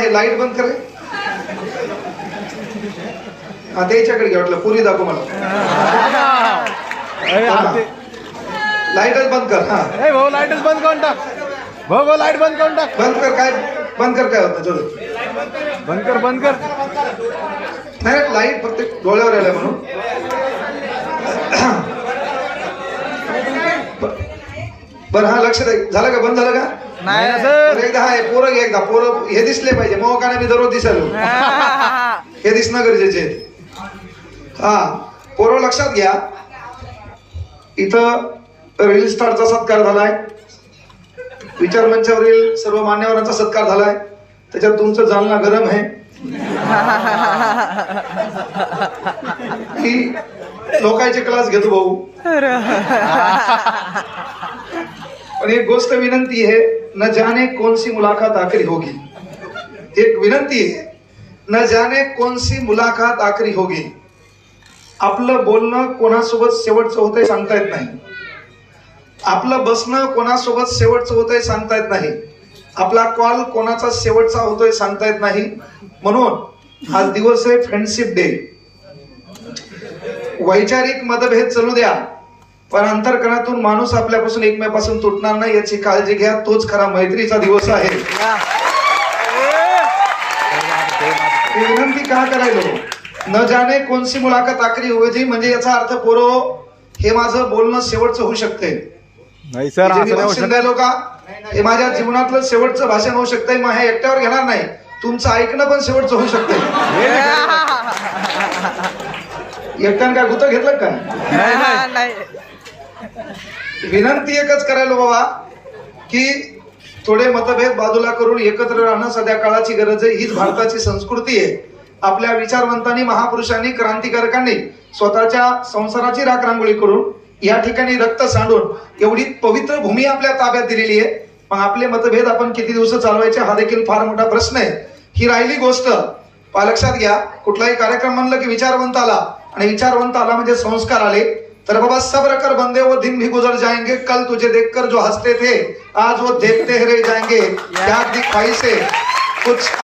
हे लाईट बंद करे. हा त्याच्याकडे घे वाटलं पुरी दाखव मला. लाईटच बंद कर. हा भाऊ लाईटच बंद करून टाक. भाऊ लाईट बंद करून टाक. बंद कर. काय बंद कर? काय होतं? बंद कर बंद कर. नाही लाईट फक्त डोळ्यावर आलाय म्हणून. बरं हा लक्ष दे. झालं का? बंद झालं का? नाही ना सर. एकदा हा पोरं घे. एकदा पोरं हे दिसले पाहिजे. मोहकाने मी दररोज दिसायलो. हे दिसणं गरजेचे. हा पोरं लक्षात घ्या. इथं रील स्टारचा सत्कार झालाय. विचार मंचावरील सर्व मान्यवरांचा सत्कार झालाय. त्याच्यात तुमचं जालना गरम आहे की लोकांचे क्लास घेतो भाऊ. पण एक गोष्ट विनंती है, न जाने कौन सी मुलाकात आखिरी होगी. एक विनंती है, न जाने कौन सी मुलाकात आखिरी होगी. आपलं बोलणं कोणासोबत शेवटचं होतंय सांगता येत नाही. आपलं बसणं कोणासोबत शेवटचं होतंय सांगता येत नाही. आपला कॉल कोणाचा शेवटचा होतोय सांगता येत नाही. म्हणून हा दिवस आहे फ्रेंडशिप डे. वैचारिक मतभेद चलू द्या, पण अंतर्कणातून माणूस आपल्यापासून एकमेकापासून तुटणार नाही याची काळजी घ्या. तोच खरा मैत्रीचा दिवस आहे. ही विनंती का करायलो? न जाने कोणसी मुलाकात आखरी होगी म्हणजे याचा अर्थ पोरो हे माझं बोलणं शेवटचं होऊ शकते. नाही सर भाषण द्यायलो का हे माझ्या जीवनातलं शेवटचं भाषण होऊ शकतंय. मग हे एकट्यावर घेणार नाही, तुमचं ऐकणं पण शेवटचं होऊ शकतंय. एकट्यानं काय गुतं घेतलं का? विनंती एकच करायलो बाबा की थोडे मतभेद बाजूला करून एकत्र राहणं सध्या काळाची गरज आहे. हीच भारताची संस्कृती आहे. आपल्या विचारवंतांनी, महापुरुषांनी, क्रांतिकारकांनी स्वतःच्या संसाराची राखरांगोळी करून या ठिकाणी रक्त सांडून एवढी पवित्र भूमी आपल्या ताब्यात दिलेली आहे. मग आपले मतभेद आपण किती दिवस चालवायचे हा देखील फार मोठा प्रश्न आहे. ही राहिली गोष्ट लक्षात घ्या. कुठलाही कार्यक्रम म्हणलं की विचारवंत आला, आणि विचारवंत आला म्हणजे संस्कार आले. तर बाबा सब्र कर बंदे, वो दिन भी गुजर जाएंगे. कल तुझे देखकर जो हंसते थे आज वो देखते रह जाएंगे. क्या दिखाई से कुछ